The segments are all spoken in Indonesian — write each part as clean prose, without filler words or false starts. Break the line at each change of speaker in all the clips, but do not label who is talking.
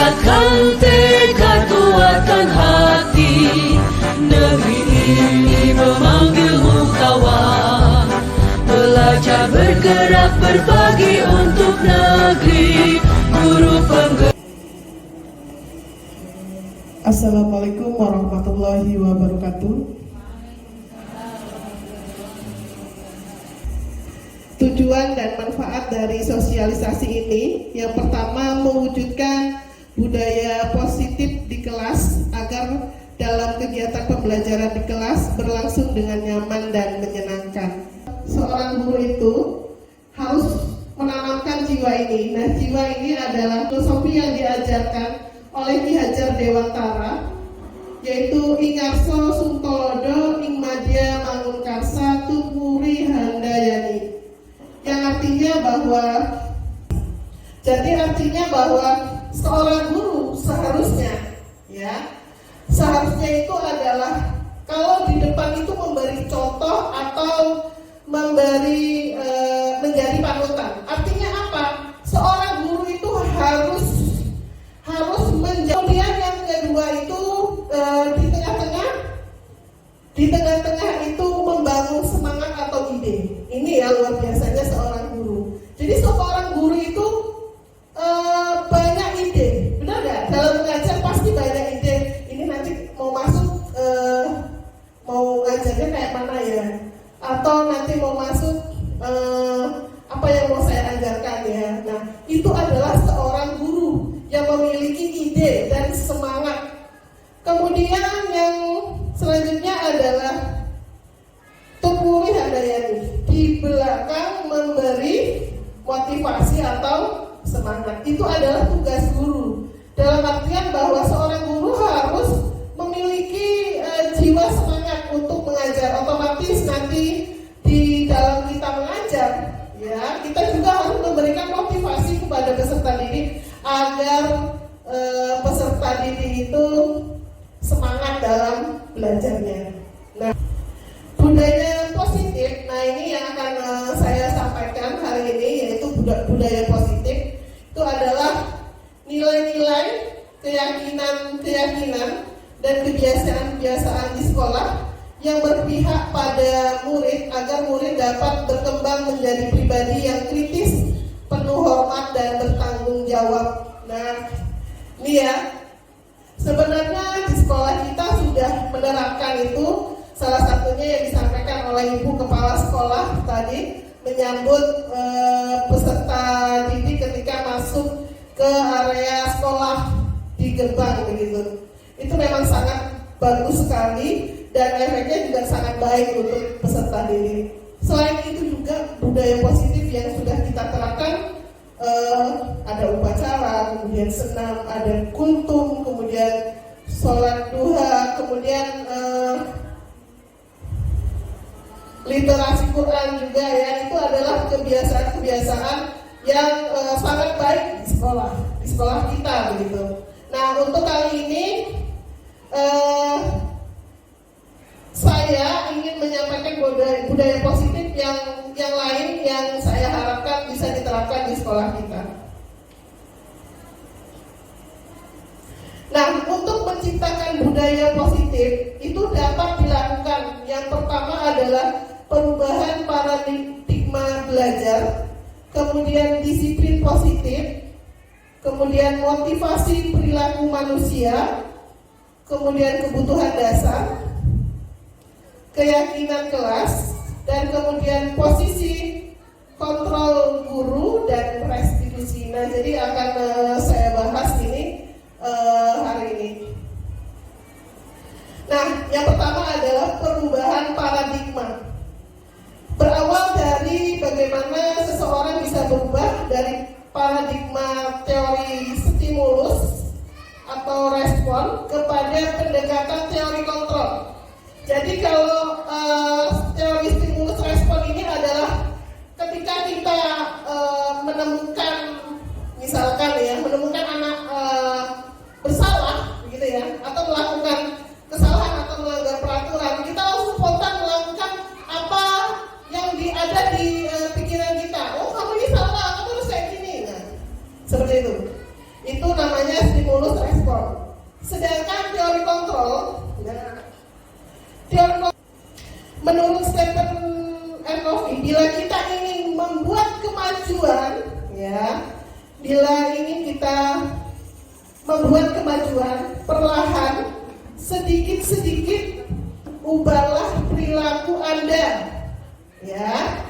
tingkatkan tekad, kuatkan hati. Negeri ini memanggilmu kawan. Belajar bergerak berbagi untuk negeri. Guru penggerak.
Assalamualaikum warahmatullahi wabarakatuh. Tujuan dan manfaat dari sosialisasi ini, yang pertama mewujudkan budaya positif di kelas agar dalam kegiatan pembelajaran di kelas berlangsung dengan nyaman dan menyenangkan. Seorang guru itu harus menanamkan jiwa ini. Nah, jiwa ini adalah filosofi yang diajarkan oleh Ki Hajar Dewantara, yaitu Ingarso Suntolodo Ing Madya Mangunkarsa Tumuri Handayani, yang artinya bahwa seorang guru seharusnya itu adalah kalau di depan itu memberi contoh atau menjadi panutan. Artinya apa? Seorang guru itu harus menjadi. Kemudian yang kedua itu di tengah-tengah itu membangun semangat atau ide. Ini ya luar biasanya seorang guru. Jadi seorang guru itu banyak ide, benar nggak? Dalam mengajar pasti banyak ide. Ini nanti mau masuk mau ngajarnya kayak mana ya? Atau nanti mau masuk apa yang mau saya ajarkan ya? Nah, itu adalah seorang guru yang memiliki ide dan semangat. Kemudian yang selanjutnya adalah Tumuri Handayani, di belakang memberi motivasi atau semangat. Itu adalah tugas guru. Dalam artian bahwa seorang guru harus memiliki jiwa semangat untuk mengajar. Otomatis nanti di dalam kita mengajar, ya, kita juga harus memberikan motivasi kepada peserta didik agar peserta didik itu semangat dalam belajarnya. Nah, budaya positif, nah ini yang akan saya sampaikan hari ini, yaitu budaya positif. Itu adalah nilai-nilai, keyakinan dan kebiasaan-kebiasaan di sekolah yang berpihak pada murid agar murid dapat berkembang menjadi pribadi yang kritis, penuh hormat dan bertanggung jawab. Nah, ini ya, sebenarnya di sekolah kita sudah menerapkan itu. Salah satunya yang disampaikan oleh Ibu Kepala Sekolah tadi menyambut peserta didik ketika masuk ke area sekolah di gerbang begitu. Itu memang sangat bagus sekali dan efeknya juga sangat baik untuk peserta didik. Selain itu juga budaya positif yang sudah kita terapkan, ada upacara, kemudian senam, ada kultum, kemudian sholat duha, kemudian literasi Quran juga ya. Itu adalah kebiasaan-kebiasaan yang sangat baik di sekolah kita begitu. Nah, untuk kali ini saya ingin menyampaikan budaya positif yang lain yang saya harapkan bisa diterapkan di sekolah kita. Nah, untuk menciptakan budaya positif itu dapat dilakukan. Yang pertama adalah perubahan paradigma belajar, kemudian disiplin positif, kemudian motivasi perilaku manusia, kemudian kebutuhan dasar, keyakinan kelas, dan kemudian posisi kontrol guru dan restitusi. Nah, jadi akan saya bahas ini hari ini. Nah, yang pertama adalah perubahan paradigma. Berawal dari bagaimana seseorang bisa berubah dari paradigma teori stimulus atau respon kepada pendekatan teori kontrol. Jadi kalau teori stimulus respon ini adalah ketika kita menemukan, misalkan ya, menemukan anak bersalah, begitu ya, atau melakukan kesalahan atau melanggar peraturan, kita langsung spontan melakukan apa yang ada di pikiran kita. Oh, kamu ini salah, kamu harus kayak gini. Nah, seperti itu. Itu namanya stimulus respon. Sedangkan teori kontrol, menurut Stephen R. Covey, bila kita ingin membuat kemajuan, ya, bila ingin kita membuat kemajuan perlahan, sedikit-sedikit ubahlah perilaku Anda, ya.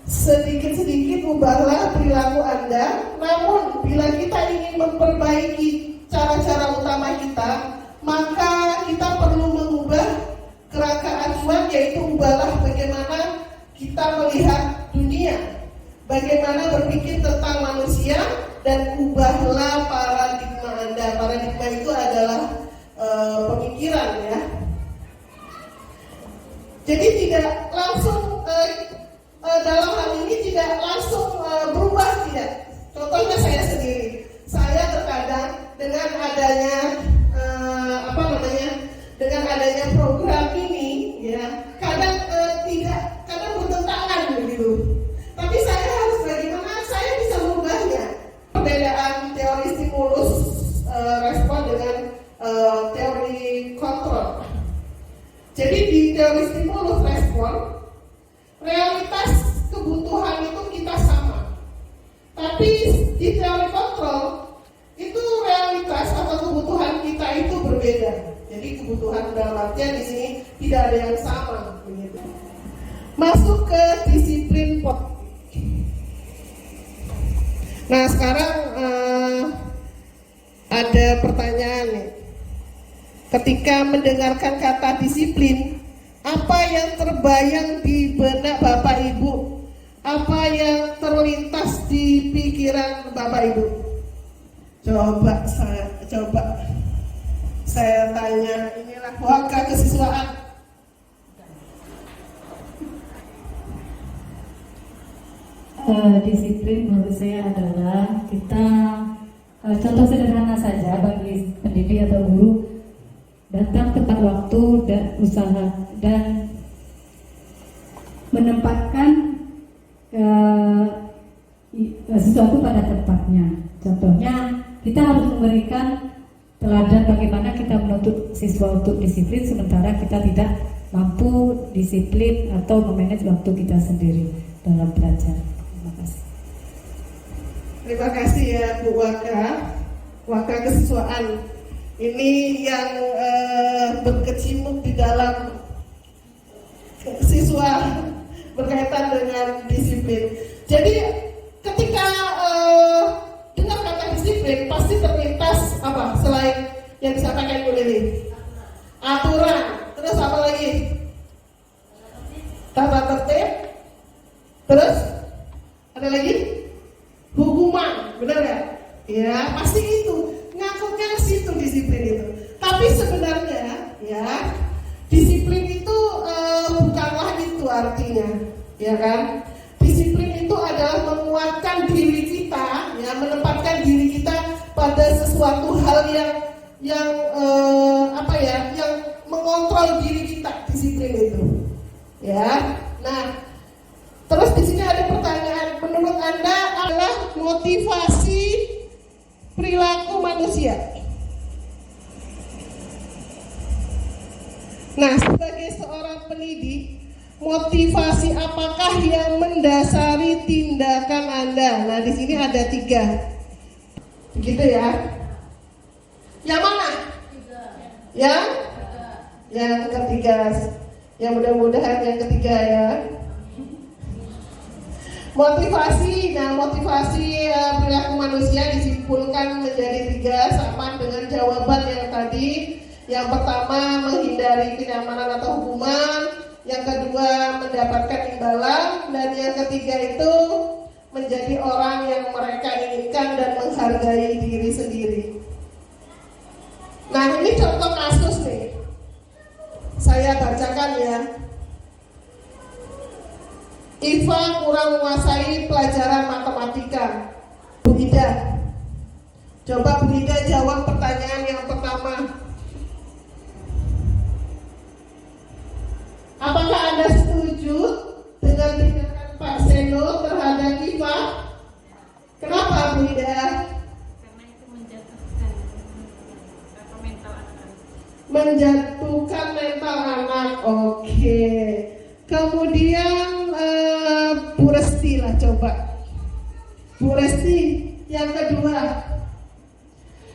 Sedikit-sedikit ubahlah perilaku Anda. Namun bila kita ingin memperbaiki cara-cara utama kita, maka kita perlu mengubah kerangka acuan, yaitu ubahlah bagaimana kita melihat dunia, bagaimana berpikir tentang manusia, dan ubahlah paradigma Anda. Paradigma itu adalah pemikiran, ya. Jadi tidak langsung dalam hal ini tidak langsung berubah, tidak. Contohnya saya sendiri, saya terkadang dengan adanya dengan adanya program ini, ya, kadang bertentangan begitu. Tapi saya harus bagaimana saya bisa merubahnya. Perbedaan teori stimulus respon dengan teori kontrol. Jadi di teori stimulus respon, realitas kebutuhan itu kita sama. Tapi di teori kontrol itu realitas atau kebutuhan kita itu berbeda. Jadi kebutuhan dalam artian di sini tidak ada yang sama, begitu. Masuk ke disiplin politik. Nah sekarang ada pertanyaan nih. Ketika mendengarkan kata disiplin, apa yang terbayang di benak Bapak Ibu? Apa yang terlintas di pikiran Bapak Ibu? Coba saya tanya, inilah waka kesiswaan.
Disiplin menurut saya adalah kita, contoh sederhana saja bagi pendidik atau guru, datang tepat waktu dan usaha dan menempatkan sesuatu pada tempatnya. Contohnya kita harus memberikan teladan bagaimana kita menuntut siswa untuk disiplin, sementara kita tidak mampu disiplin atau memanage waktu kita sendiri dalam belajar. Terima kasih.
Terima kasih ya Bu Waka kesiswaan. Ini yang berkecimpung di dalam siswa berkaitan dengan disiplin. Jadi ketika dengar kata disiplin pasti terlintas apa selain yang disampaikan Bu Lili? Aturan. Terus apa lagi? Tata tertib. Terus ada lagi? Hukuman, benar ya? Ya pasti itu. Ngakunya ke situ disiplin itu. Tapi sebenarnya ya disiplin itu bukanlah itu artinya, ya kan? Disiplin itu adalah menguatkan diri kita, ya, menempatkan diri kita pada sesuatu hal yang mengontrol diri kita. Disiplin itu, ya. Nah, terus di sini ada pertanyaan, menurut Anda adalah motivasi perilaku manusia. Nah, sebagai seorang pendidik, motivasi apakah yang mendasari tindakan Anda? Nah, di sini ada 3. Begitu ya? Yang mana? Yang ketiga. Ya mudah-mudahan yang ketiga ya. Motivasi perilaku manusia disimpulkan menjadi 3 sama dengan jawaban yang tadi. Yang pertama menghindari kenyamanan atau hukuman, yang kedua mendapatkan imbalan, dan yang ketiga itu menjadi orang yang mereka inginkan dan menghargai diri sendiri. Nah ini contoh kasus nih, saya bacakan ya. Iva kurang menguasai pelajaran matematika. Bu Ida, coba Bu Ida jawab pertanyaan yang pertama. Apakah Anda setuju dengan tindakan Pak Seno terhadap Iva? Kenapa Bu Ida?
Karena
menjatuhkan mental anak. Oke. Kemudian Bu Resti lah coba. Bu Resti yang kedua.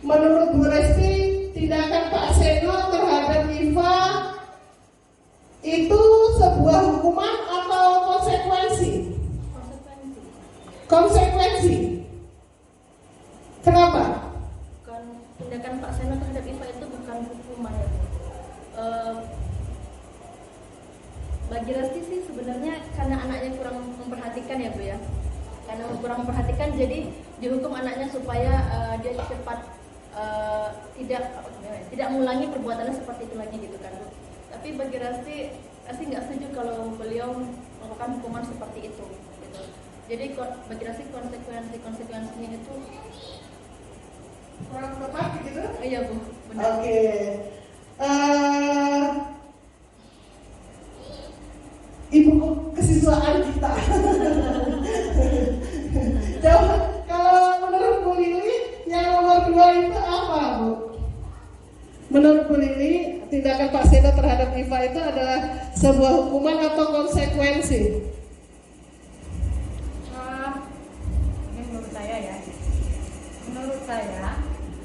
Menurut Bu Resti, tindakan Pak Seno terhadap Iva itu sebuah hukuman atau konsekuensi? Konsekuensi. Kenapa?
Tindakan Pak Seno terhadap Iva itu bukan hukuman ya. Bagi Resti sih sebenarnya karena anaknya kurang memperhatikan ya Bu ya. Karena kurang memperhatikan jadi dihukum anaknya supaya dia cepat tidak mengulangi perbuatannya seperti itu lagi gitu kan Bu. Tapi bagi Resti nggak setuju kalau beliau melakukan hukuman seperti itu gitu. Jadi bagi Resti konsekuensinya itu
Kurang tepat gitu?
iya Bu, benar.
Oke. Ibu kesiswaan kita. Coba kalau menurut Bu Lili yang nomor 2 itu apa, Bu? Menurut Bu Lili, tindakan Pak Seno terhadap Iva itu adalah sebuah hukuman atau konsekuensi?
Ini menurut saya ya. Menurut saya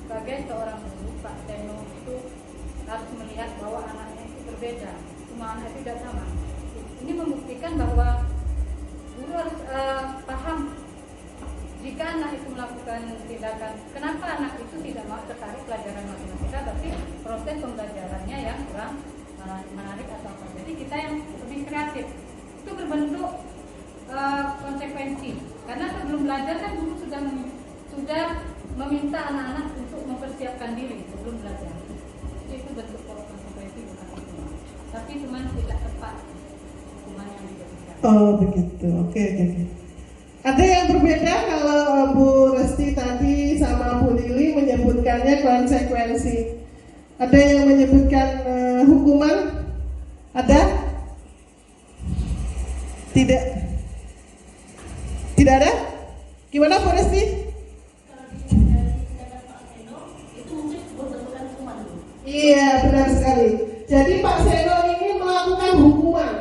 sebagai seorang guru, Pak Seno itu harus melihat bahwa anaknya itu berbeda. Semua anak itu tidak sama. Ini membuktikan bahwa guru harus paham jika anak itu melakukan tindakan, kenapa anak itu tidak mau tertarik pelajaran matematika, tapi proses pembelajarannya yang kurang menarik atau apa. Jadi kita yang lebih kreatif itu berbentuk konsekuensi. Karena sebelum belajar kan guru sudah meminta anak-anak untuk mempersiapkan diri sebelum belajar. Jadi itu bentuk konsekuensi bukan hukuman. Tapi cuma tidak tepat hukuman yang diberikan.
Oh begitu, oke. Ada yang berbeda kalau Bu Resti tadi sama Bu Lili menyebutkannya konsekuensi. Ada yang menyebutkan hukuman? Ada? Tidak? Tidak ada? Gimana Bu Resti? Iya, benar sekali. Jadi Pak Seno ini melakukan hukuman.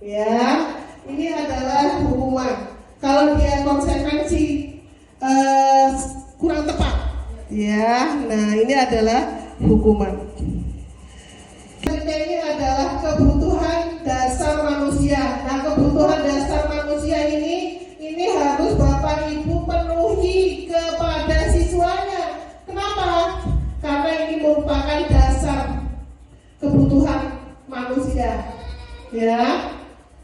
Ya, ini adalah hukuman. Kalau dia konsekuensi kurang tepat, ya. Nah, ini adalah hukuman. Ini adalah kebutuhan dasar manusia. Nah, kebutuhan dasar manusia ini harus Bapak Ibu penuhi kepada siswanya. Kenapa? Karena ini merupakan dasar kebutuhan manusia. Ya.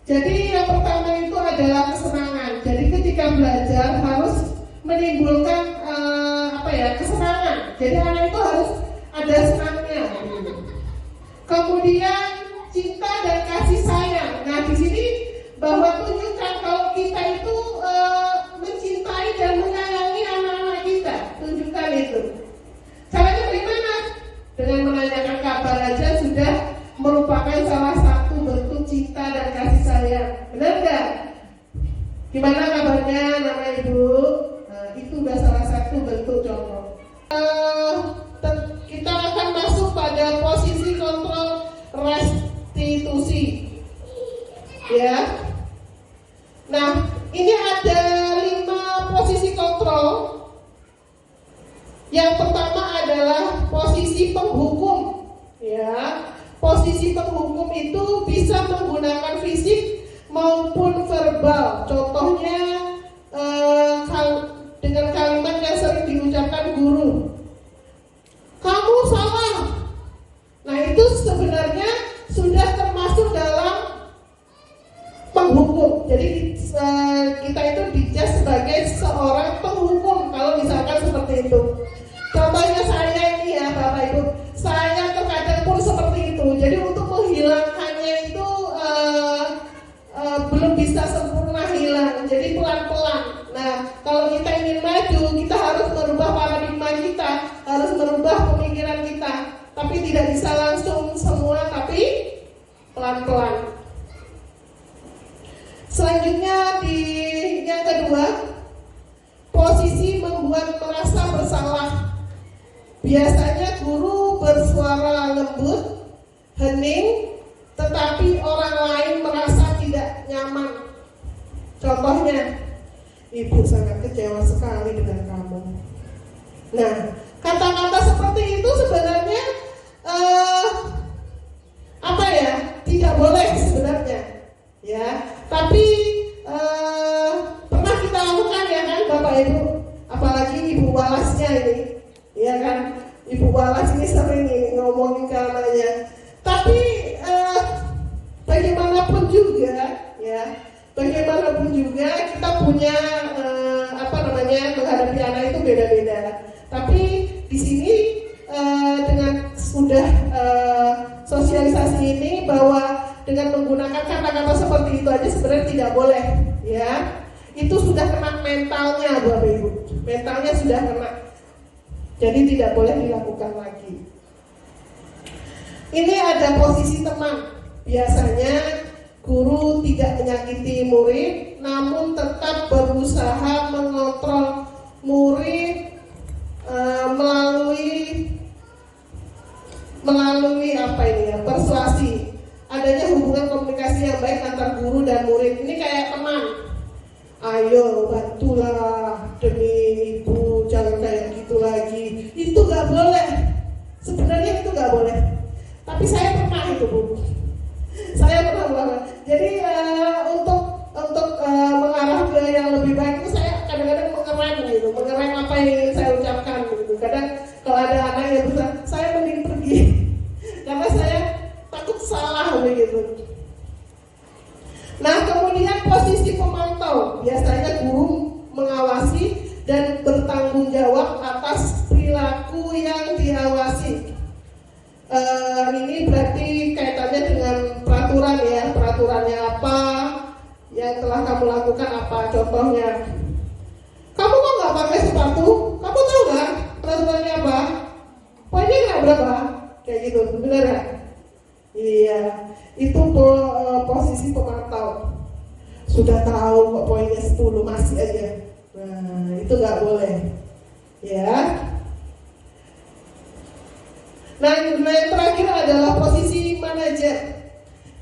Jadi yang pertama itu adalah kesenangan. Jadi ketika belajar harus menimbulkan kesenangan. Jadi anak itu harus ada senangnya. Kemudian cinta dan kasih sayang. Nah di sini bahwa tunjukkan kalau kita itu mencintai dan menyayangi anak-anak kita. Tunjukkan itu. Caranya bagaimana? Dengan menanyakan kabar aja sudah merupakan salah satu bentuk cinta dan kasih sayang. Benar nggak? Gimana kabarnya nama Ibu? Nah, itu udah salah satu bentuk contoh. Kita akan masuk pada posisi kontrol restitusi. Ya. Nah, ini ada 5 posisi kontrol. Yang pertama adalah posisi penghukum. Ya. Posisi penghukum itu bisa menggunakan fisik maupun verbal. Contohnya dengan kalimat yang sering diucapkan guru. Kamu salah. Nah itu sebenarnya sudah termasuk dalam penghukum. Jadi kita itu dijudge sebagai seorang penghukum kalau misalkan seperti itu. Contohnya saya ini ya Bapak Ibu, saya terkadang pun seperti itu. Jadi untuk menghilangkannya itu belum bisa sempurna hilang. Jadi pelan-pelan. Nah, kalau kita ingin maju, kita harus merubah paradigma kita, harus merubah pemikiran kita. Tapi tidak bisa langsung semua, tapi pelan-pelan. Selanjutnya di yang kedua, posisi membuat merasa bersalah. Biasanya guru bersuara lembut, hening, tetapi orang lain merasa tidak nyaman. Contohnya, ibu sangat kecewa sekali dengan kamu. Nah, kata-kata seperti itu sebenarnya tidak boleh sebenarnya, ya. Tapi pernah kita lakukan ya kan, Bapak Ibu, apalagi Ibu Walasnya ini, ya kan, Ibu Walas ini sering ini ngomongin ke anaknya. Tapi bagaimanapun juga, ya, bagaimanapun juga kita punya menghadapi anak itu beda-beda. Tapi di sini dengan sudah sosialisasi ini bahwa dengan menggunakan kata-kata seperti itu aja sebenarnya tidak boleh, ya. Itu sudah kena mentalnya, Bapak Ibu. Mentalnya sudah kena. Jadi tidak boleh dilakukan lagi. Ini ada posisi teman. Biasanya guru tidak menyakiti murid, namun tetap berusaha mengontrol murid melalui persuasi. Adanya hubungan komunikasi yang baik antar guru dan murid. Ini kayak teman. Ayo bantulah demi ibu, jangan kayak gitu lagi. Itu gak boleh. Sebenarnya itu gak boleh. Tapi saya pernah itu, Bu. Saya pernah melakukan. Jadi untuk mengarah ke yang lebih baik itu saya kadang-kadang mengerem apa yang ingin saya ucapkan gitu. Kadang kalau ada anak yang besar, saya mending pergi karena saya takut salah begitu. Nah, kemudian posisi pemantau, biasanya guru mengawasi dan bertanggung jawab atas perilaku yang diawasi. Ini berarti kaitannya dengan peraturan ya, peraturannya apa yang telah kamu lakukan, apa contohnya. Kamu kok nggak pakai sepatu? Kamu tahu nggak peraturannya apa? Poinnya nggak berapa? Kayak gitu, benar ya? Iya, itu posisi pemantau. Sudah tahu kok poinnya 10 masih aja. Nah, itu nggak boleh, ya. Nah, yang terakhir adalah posisi manajer.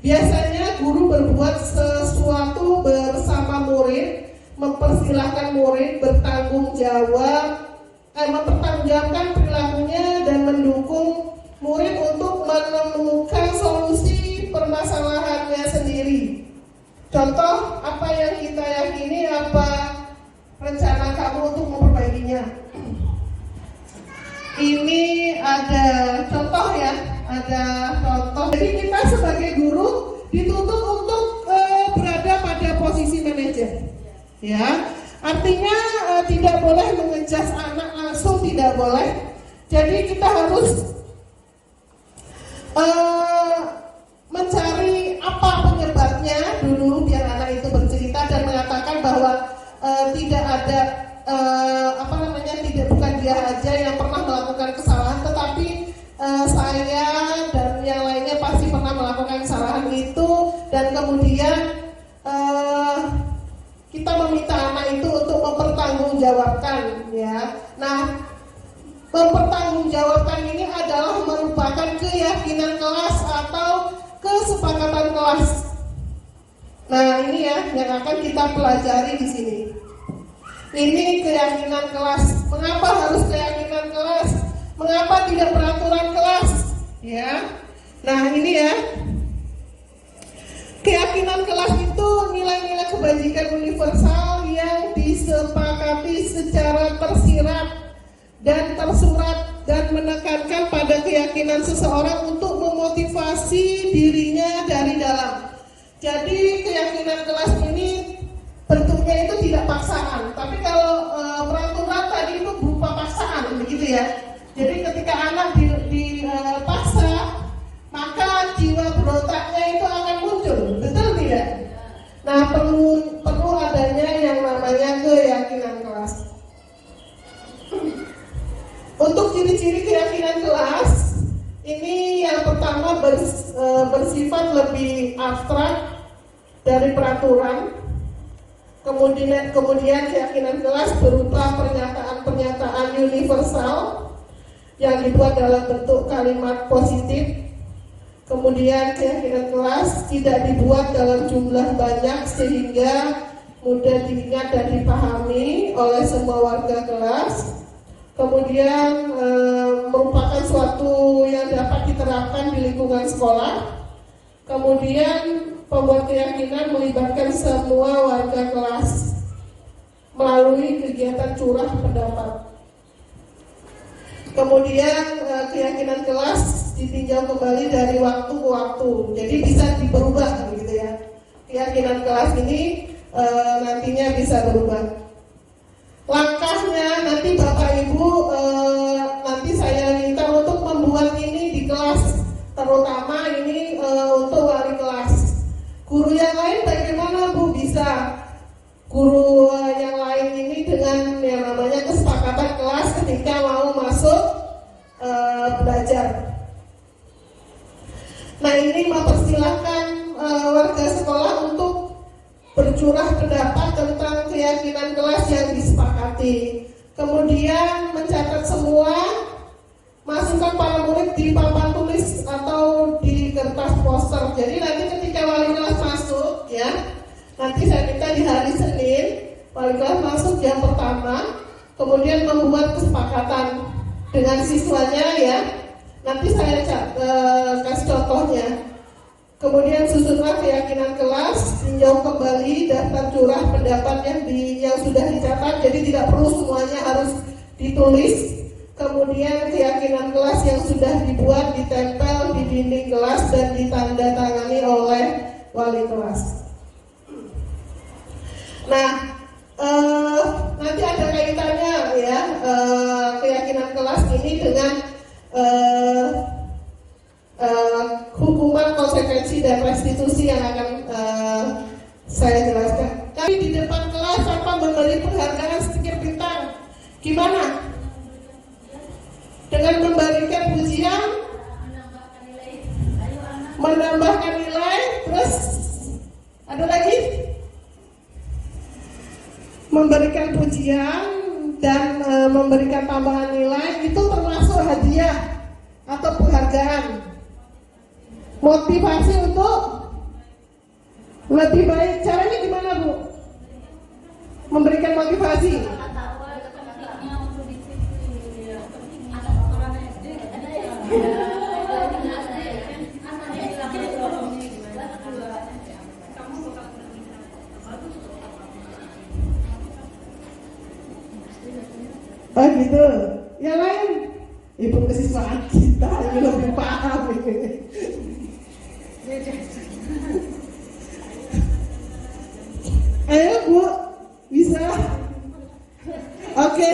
Biasanya guru berbuat sesuatu bersama murid, mempersilahkan murid mempertanggungjawabkan perilakunya dan mendukung murid untuk menemukan solusi permasalahannya sendiri. Contoh, apa yang kita yakini, apa rencana kamu untuk memperbaikinya. Ini ada contoh ya, ada contoh. Jadi kita sebagai guru dituntut untuk berada pada posisi manajer, ya. Artinya tidak boleh mengejas anak langsung, tidak boleh. Jadi kita harus mencari apa penyebabnya dulu, biar anak itu bercerita dan mengatakan bahwa tidak ada bukan dia aja yang pernah melakukan kesalahan, tetapi saya dan yang lainnya pasti pernah melakukan kesalahan itu, dan kemudian kita meminta anak itu untuk mempertanggungjawabkan, ya. Nah, mempertanggungjawabkan ini adalah merupakan keyakinan kelas atau kesepakatan kelas. Nah, ini ya yang akan kita pelajari di sini. Ini keyakinan kelas. Mengapa harus keyakinan kelas? Mengapa tidak peraturan kelas? Ya. Nah, ini ya. Keyakinan kelas itu nilai-nilai kebajikan universal yang disepakati secara tersirat dan tersurat dan menekankan pada keyakinan seseorang untuk memotivasi dirinya dari dalam. Jadi keyakinan kelas ini bentuknya itu tidak paksaan, tapi kalau peraturan tadi itu berupa paksaan, begitu ya. Jadi ketika anak dipaksa, maka jiwa berontaknya itu akan muncul, betul tidak? Nah, perlu adanya yang namanya keyakinan kelas. Untuk ciri-ciri keyakinan kelas, ini yang pertama bersifat lebih abstrak dari peraturan. Kemudian keyakinan kelas berupa pernyataan-pernyataan universal yang dibuat dalam bentuk kalimat positif. Kemudian keyakinan kelas tidak dibuat dalam jumlah banyak sehingga mudah diingat dan dipahami oleh semua warga kelas. Kemudian merupakan suatu yang dapat diterapkan di lingkungan sekolah. Kemudian pembuat keyakinan melibatkan semua warga kelas melalui kegiatan curah pendapat. Kemudian keyakinan kelas ditinjau kembali dari waktu ke waktu, jadi bisa berubah gitu ya. Keyakinan kelas ini nantinya bisa berubah. Langkahnya nanti Bapak Ibu nanti saya minta untuk membuat ini di kelas, terutama ini untuk wali kelas. Guru yang lain bagaimana Bu? Bisa guru yang lain ini dengan yang namanya kesepakatan kelas ketika mau masuk belajar. Nah, ini mempersilahkan warga sekolah untuk bercurah pendapat tentang keyakinan kelas yang disepakati. Kemudian mencatat semua, masukkan para murid di papan tulis atau di kertas poster. Jadi nanti ketika wali kelas masuk ya, nanti saya minta di hari Senin wali kelas masuk jam pertama, kemudian membuat kesepakatan dengan siswanya ya. Nanti saya kasih contohnya. Kemudian susunlah keyakinan kelas, tinjau kembali daftar curah pendapat yang sudah dicatat. Jadi tidak perlu semuanya harus ditulis. Kemudian keyakinan kelas yang sudah dibuat ditempel di dinding kelas dan ditandatangani oleh wali kelas. Nah, nanti ada kaitannya ya keyakinan kelas ini dengan hukuman, konsekuensi dan restitusi yang akan saya jelaskan. Kami di depan kelas tanpa memberi penghargaan stiker bintang. Gimana? Dengan memberikan pujian, menambahkan nilai, terus ada lagi? Memberikan pujian dan memberikan tambahan nilai itu termasuk hadiah atau penghargaan. Motivasi untuk lebih baik. Caranya gimana Bu? Memberikan motivasi. Oh gitu. Yang lain, ibu kesiswaan kita ini lebih paham ini. Ayo Bu, bisa. Oke.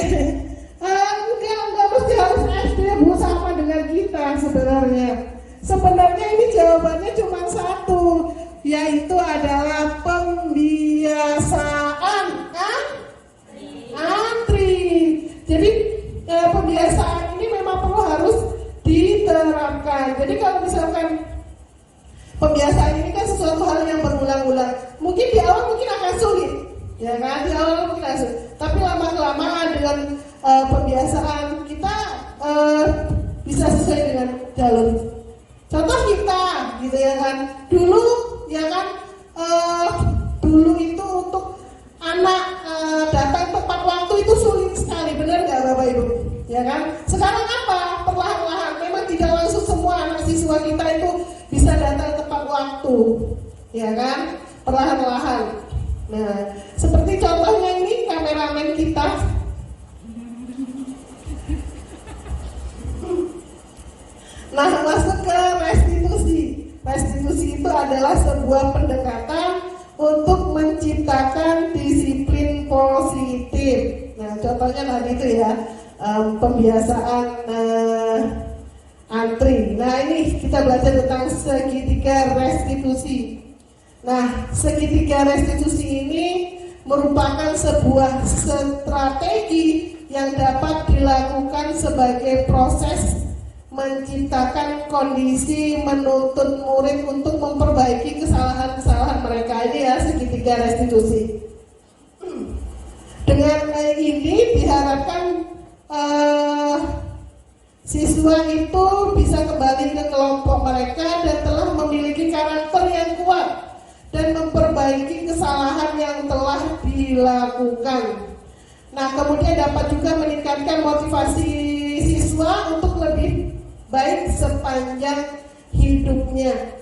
Enggak mesti harus SD Bu, sama dengan kita sebenarnya. Sebenarnya ini jawabannya cuma satu, yaitu adalah pembiasaan antri. Jadi pembiasaan ini memang perlu harus diterapkan. Jadi kalau misalkan pembiasaan ini kan sesuatu hal yang berulang-ulang. Mungkin di awal mungkin akan sulit, ya kan? Di awal mungkin akan sulit. Tapi lama-kelamaan dengan pembiasaan kita bisa sesuai dengan jalur. Contoh kita, gitu ya kan? Dulu, ya kan? Dulu itu untuk anak datang tepat waktu itu sulit sekali, benar nggak Bapak Ibu? Ya kan? Sekarang apa? Perlahan-lahan. Memang tidak langsung semua anak siswa kita itu bisa datang tepat waktu, ya kan? Perlahan-lahan. Nah, seperti contohnya ini kameramen kita. Nah, masuk ke restitusi. Restitusi itu adalah sebuah pendekatan untuk menciptakan disiplin positif. Nah, contohnya tadi itu ya, pembiasaan antri. Nah, ini kita belajar tentang segitiga restitusi. Nah, segitiga restitusi ini merupakan sebuah strategi yang dapat dilakukan sebagai proses menciptakan kondisi menuntut murid untuk memperbaiki kesalahan-kesalahan mereka. Ini ya segitiga restitusi. Dengan ini diharapkan siswa siswa itu bisa kembali ke kelompok mereka dan telah memiliki karakter yang kuat dan memperbaiki kesalahan yang telah dilakukan. Nah, kemudian dapat juga meningkatkan motivasi siswa untuk lebih baik sepanjang hidupnya.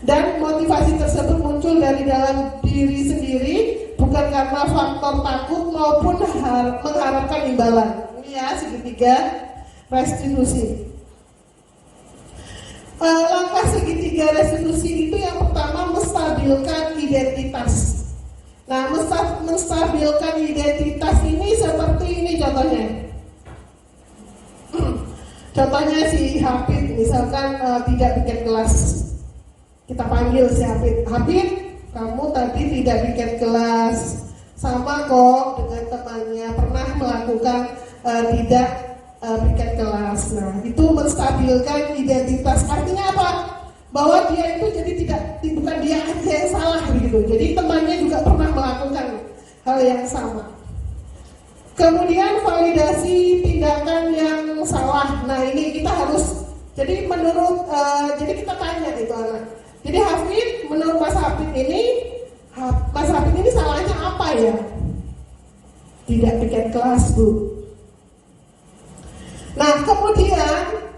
Dan motivasi tersebut muncul dari dalam diri sendiri, bukan karena faktor takut maupun mengharapkan imbalan. Ini ya, segitiga restitusi. Langkah segitiga restitusi itu yang pertama menstabilkan identitas. Nah, menstabilkan identitas ini seperti ini contohnya. Contohnya si Hafid misalkan tidak bikin kelas. Kita panggil si Hafid. Hafid, kamu tadi tidak bikin kelas. Sama kok dengan temannya pernah melakukan tidak bikin kelas. Nah, itu menstabilkan identitas. Artinya apa? Bahwa dia itu jadi bukan dia aja yang salah begitu. Jadi temannya juga pernah melakukan hal yang sama. Kemudian validasi tindakan yang salah. Nah, ini kita harus jadi jadi kita tanya itu anak. Jadi Hafid, menurut Mas Hafid ini salahnya apa ya? Tidak bikin kelas, Bu. Nah, kemudian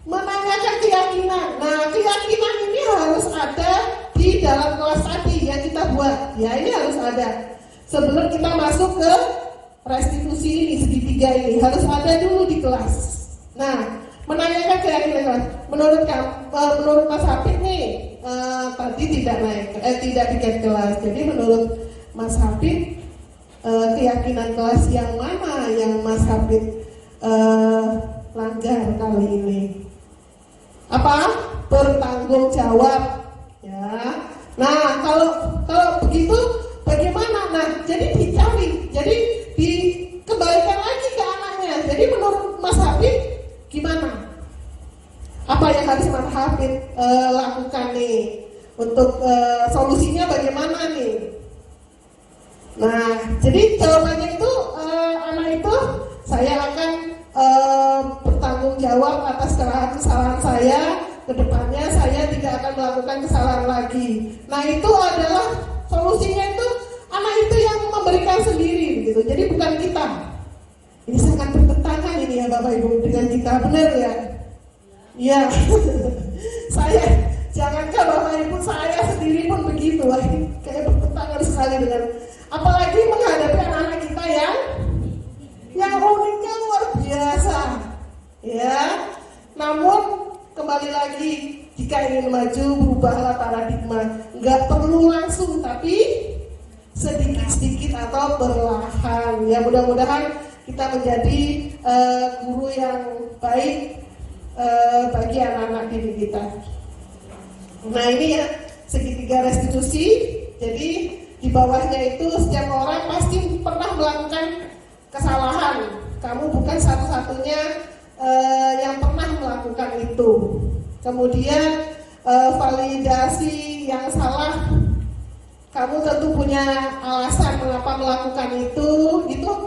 menanyakan keyakinan. Nah, keyakinan ini harus ada di dalam kelas tadi yang kita buat. Ya, ini harus ada. Sebelum kita masuk ke restitusi ini, segitiga ini harus ada dulu di kelas. Nah, menanyakan keyakinan. Menurut Mas Hafid nih, tadi tidak bikin kelas. Jadi menurut Mas Hafid, keyakinan kelas yang mana yang Mas Hafid langgar kali ini? Apa? Bertanggung jawab, ya. Nah, kalau begitu bagaimana? Nah, jadi dicari, jadi dikembalikan lagi ke anaknya. Jadi menurut Mas Hafid gimana? Apa yang harus Mas Hafid lakukan nih? Untuk solusinya bagaimana nih? Nah, jadi jawabannya itu anak itu, saya akan bertanggung jawab atas kesalahan saya. Kedepannya saya tidak akan melakukan kesalahan lagi. Nah, itu adalah solusinya itu anak itu yang memberikan sendiri begitu. Jadi bukan kita. Ini sangat bertentangan ini ya Bapak Ibu dengan kita, benar ya? Iya. Saya jangankan Bapak Ibu, saya sendiri pun begitu. Kayak bertentangan sekali dengan, apalagi menghadapi anak-anak kita yang uniknya luar biasa, ya. Namun kembali lagi, jika ingin maju, berubahlah paradigma. Nggak perlu langsung, tapi sedikit-sedikit atau perlahan. Ya, mudah-mudahan kita menjadi guru yang baik bagi anak-anak didik kita. Nah, ini ya segitiga restitusi. Jadi di bawahnya itu setiap orang pasti pernah melakukan kesalahan. Kamu bukan satu-satunya yang pernah melakukan itu. Kemudian validasi yang salah. Kamu tentu punya alasan mengapa melakukan itu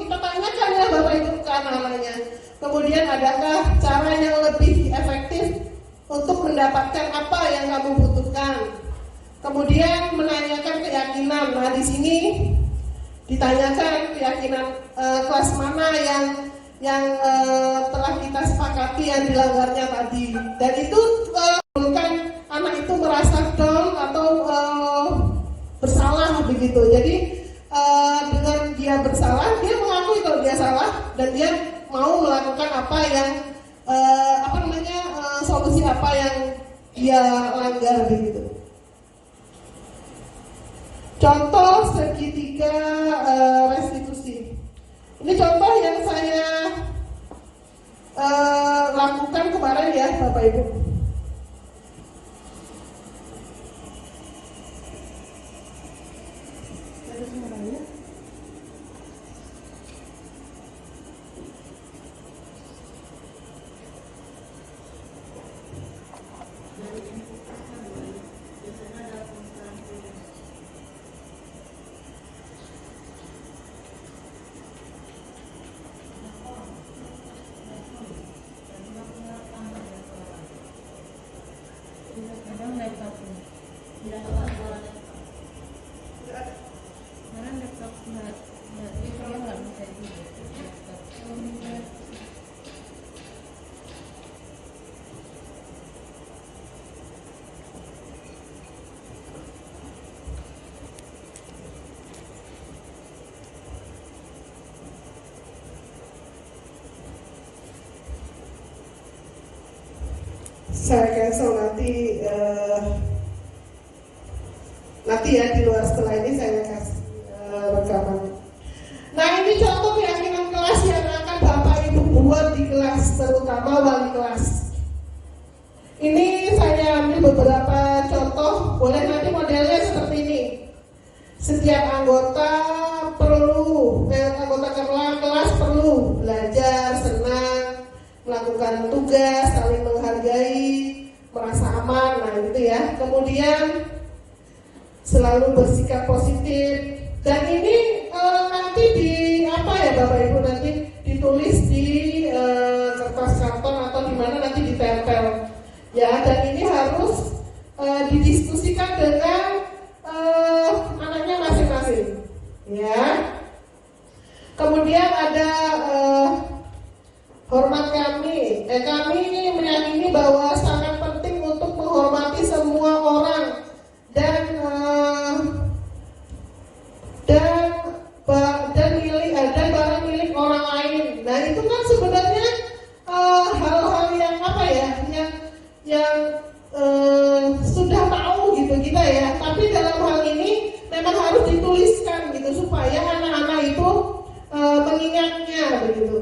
kita tanyakan ya Bapak Ibu ke anak-anaknya. Kemudian adakah cara yang lebih efektif untuk mendapatkan apa yang kamu butuhkan? Kemudian menanyakan keyakinan. Nah, di sini ditanyakan keyakinan kelas mana yang telah kita sepakati yang dilanggarnya tadi. Dan itu bukan anak itu merasa down atau bersalah begitu. Jadi dengan dia bersalah, dia mengakui kalau dia salah dan dia mau melakukan apa yang solusi apa yang dia langgar begitu. Contoh segitiga restitusi. Ini contoh yang saya lakukan kemarin ya Bapak Ibu.
Kadang laptop ini.
Tidak ada suara.
Karena laptop nggak dia nggak bisa di laptop.
Saya cancel nanti ya di luar setelah ini saya kasih rekaman. Nah ini contoh keyakinan kelas yang akan Bapak Ibu buat di kelas, terutama wali kelas. Ini saya ambil beberapa contoh, boleh nanti modelnya seperti ini. Setiap anggota kelas perlu belajar, senang, melakukan tugas, saling menghargai, merasa aman, nah gitu ya. Kemudian selalu bersikap positif. Dan ini nanti di apa ya Bapak Ibu, nanti ditulis di kertas karton atau di mana nanti ditempel. Ya, dan ini harus didiskusikan dengan anaknya masing-masing. Ya. Kemudian ada hormat kami. Kami meyakini bahwa sangat penting untuk menghormati semua orang dan barang milik orang lain. Nah itu kan sebenarnya hal-hal yang apa ya, yang sudah tahu gitu kita ya. Tapi dalam hal ini memang harus dituliskan gitu supaya anak-anak itu mengingatnya begitu.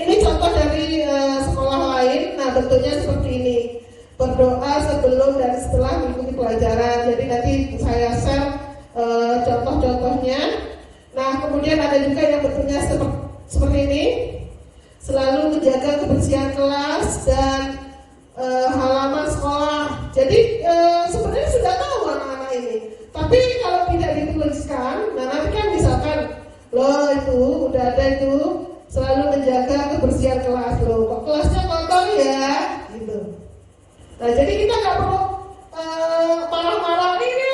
Ini contoh dari sekolah lain. Nah bentuknya seperti ini. Berdoa sebelum dan setelah mengikuti pelajaran. Jadi nanti saya share contoh-contohnya. Nah kemudian ada juga yang bentuknya seperti ini. Selalu menjaga kebersihan kelas dan halaman sekolah. Jadi sebenarnya sudah tahu anak-anak ini. Tapi kalau tidak dituliskan, nah nanti kan misalkan loh itu udah ada itu selalu menjaga kebersihan kelas loh. Kok kelasnya kotor ya? Gitu. Nah jadi kita nggak perlu marah-marah ini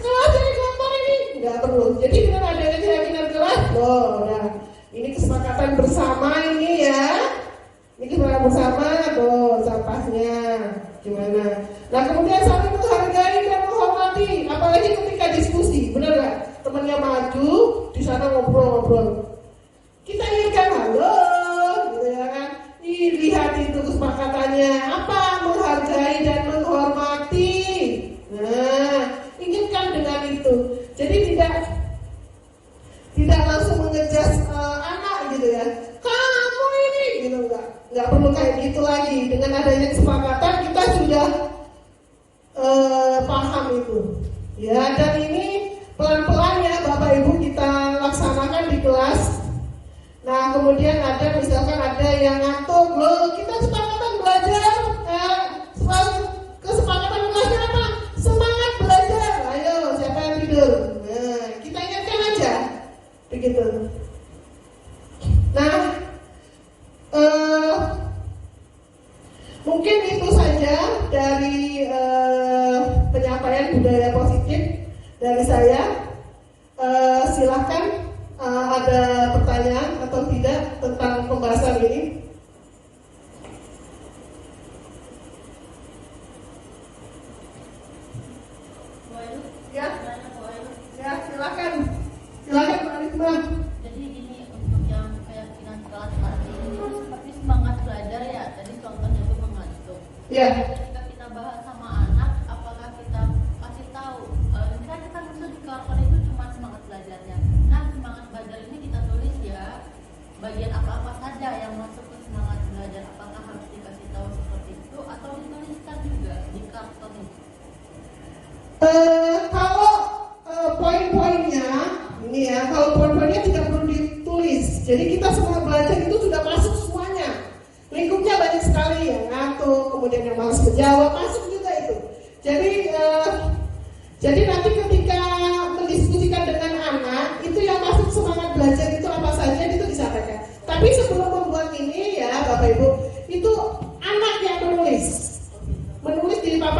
kelas ini kotor ini, nggak perlu. Jadi dengan adanya keyakinan kelas, loh, nah ini kesepakatan bersama ini ya. Ini kesepakatan bersama, tuh sampahnya gimana. Nah kemudian saling menghargai dan menghormati, apalagi ketika diskusi, benar nggak? Temannya maju, di sana ngobrol-ngobrol. Kita ingatkan halo, gitu ya kan? Lihat itu kesepakatannya apa, menghargai dan menghormati. Nah, ingatkan dengan itu. Jadi tidak langsung mengejas anak gitu ya. Kamu ini, gitu nggak perlu kayak gitu lagi. Dengan adanya kesepakatan kita sudah paham itu. Ya, dan ini pelan-pelan ya Bapak Ibu kita laksanakan di kelas. Nah kemudian ada misalkan ada yang ngantuk, loh kita kesepakatan belajar, kesepakatan kelasnya apa? Semangat belajar, ayo siapa yang tidur? Nah kita ingatkan aja, begitu. Nah mungkin itu saja dari penyampaian budaya positif dari saya. Silahkan ada pertanyaan atau tidak tentang pembahasan ini? Ya, silakan Mbak Risma.
Jadi ini untuk yang keyakinan kelas tadi itu seperti semangat belajar ya. Jadi contohnya itu mengantuk.
Ya.
Ketika kita bahas sama anak, apakah kita kasih tahu? Misalnya kita muncul di karton itu cuma semangat belajarnya. Nah semangat belajar ini kita tulis ya. Bagian apa-apa saja yang masuk ke semangat belajar. Apakah harus dikasih tahu seperti itu atau dituliskan juga di karton itu?
Kalau poin-poinnya ini ya, kalau poin-poinnya tidak perlu ditulis. Jadi kita semua belajar itu sudah masuk semuanya. Lingkupnya banyak sekali ya, ngantuk, kemudian yang malas menjawab, masuk juga itu. Jadi nanti ketika mendiskusikan dengan anak, itu yang masuk semangat belajar itu apa saja itu disampaikan. Tapi sebelum membuat ini ya Bapak Ibu, itu anak yang menulis di papan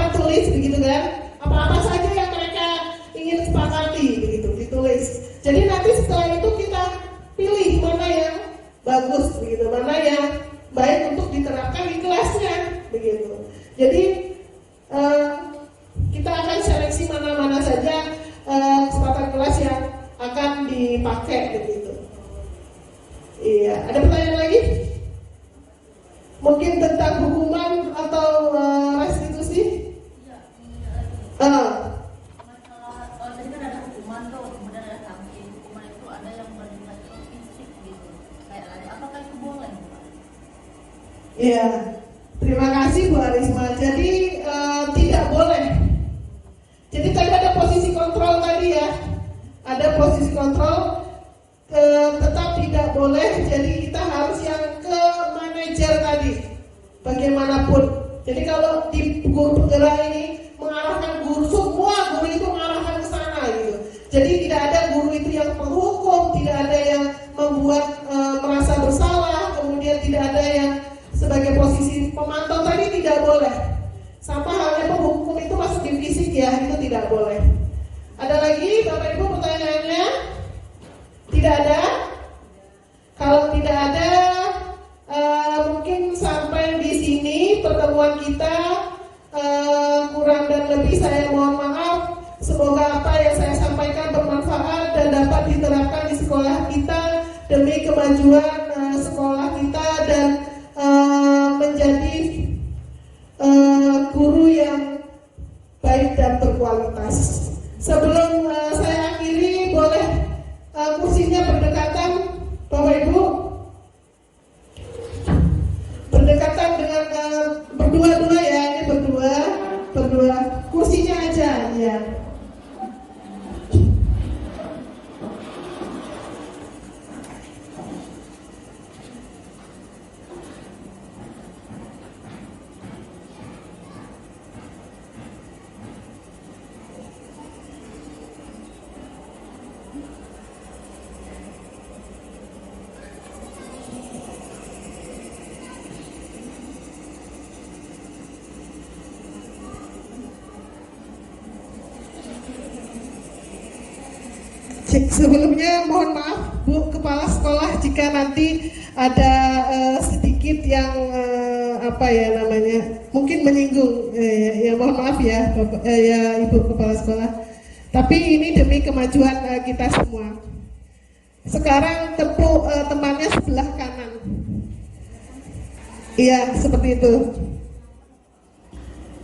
Mungkin tentang hukuman atau restitusi?
Masalah tadi kan ada hukuman tuh, kemudian ada sanksi. Hukuman itu ada yang bersifat fisik gitu, kayak lari. Apakah itu boleh?
Iya, terima kasih Bu Arisma. Jadi tidak boleh. Jadi tadi ada posisi kontrol tadi ya, ada posisi kontrol, tetap tidak boleh. Jadi kita harus yang ke manajer tadi, bagaimanapun. Jadi kalau di guru penggerak ini mengarahkan guru, semua guru itu mengarahkan ke sana gitu. Jadi tidak ada guru itu yang menghukum, tidak ada yang membuat merasa bersalah, kemudian tidak ada yang sebagai posisi pemantau tadi, tidak boleh. Sama halnya penghukum itu masuk di fisik ya, itu tidak boleh. Ada lagi Bapak Ibu pertanyaannya? Tidak ada? Kalau tidak ada, mungkin sampai di sini pertemuan kita. Kurang dan lebih saya mohon maaf. Semoga apa yang saya sampaikan bermanfaat dan dapat diterapkan di sekolah kita demi kemajuan sekolah kita dan menjadi guru yang baik dan berkualitas. Sebelum saya akhiri, boleh kursinya berdekatan, Bapak Ibu, berdekatan dengan berdua-dua ya, ini berdua, kursinya aja ya. Sebelumnya mohon maaf Bu Kepala Sekolah jika nanti ada sedikit yang mungkin menyinggung, ya mohon maaf ya Bapak, ya Ibu Kepala Sekolah. Tapi ini demi kemajuan kita semua. Sekarang tepuk temannya sebelah kanan. Iya seperti itu.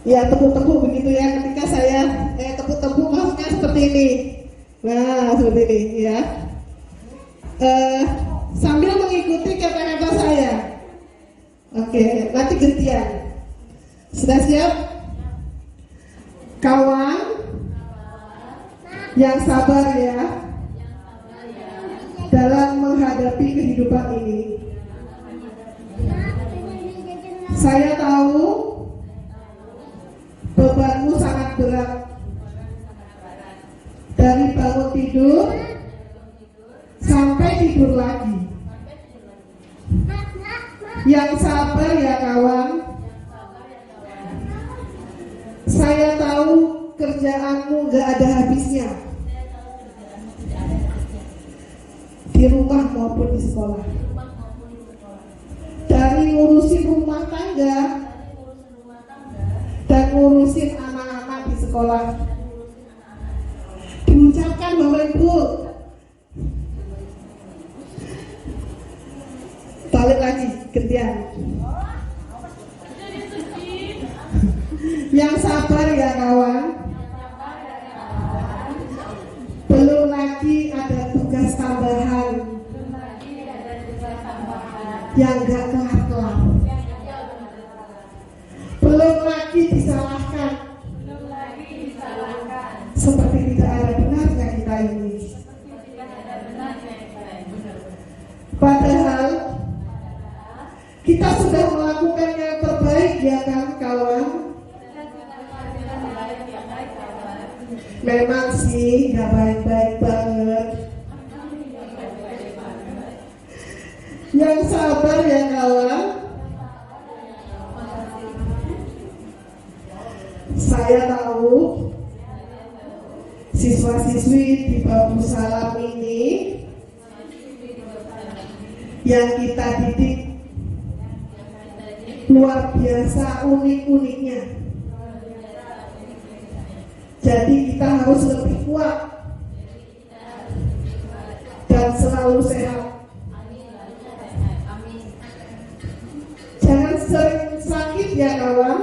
Ya tepuk-tepuk begitu ya. Ketika saya tepuk-tepuk maksudnya seperti ini. Nah, seperti ini ya. Sambil mengikuti kata-kata saya. Oke, nanti gantian. Sudah siap? Kawan yang sabar ya dalam menghadapi kehidupan ini. Saya tahu bebanmu sangat berat. Dari bangun tidur sampai tidur lagi. Yang sabar ya kawan. Saya tahu kerjaanmu gak ada habisnya, di rumah maupun di sekolah. Dari ngurusin rumah tangga dan ngurusin anak-anak di sekolah. Diucapkan Bapak Ibu. Balik lagi, gantian. Yang sabar ya kawan. Belum lagi ada tugas tambahan yang gak kelar-kelar. Belum lagi disalahkan. Seperti tidak ada benarnya kita ini. Padahal kita sudah melakukan yang terbaik ya kan kawan. Memang sih gak baik-baik banget. Yang sabar ya kawan. Saya tahu siswa-siswi di bangku salam ini yang kita didik luar biasa unik-uniknya. Jadi kita harus lebih kuat dan selalu sehat. Jangan sering sakit ya kawan,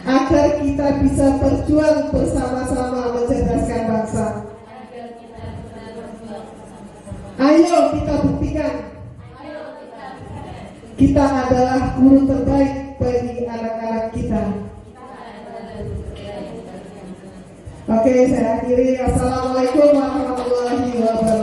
agar kita bisa berjuang bersama-sama mencerdaskan bangsa. Ayo kita buktikan kita adalah guru terbaik bagi anak-anak kita. Oke, saya akhiri. Assalamualaikum warahmatullahi wabarakatuh.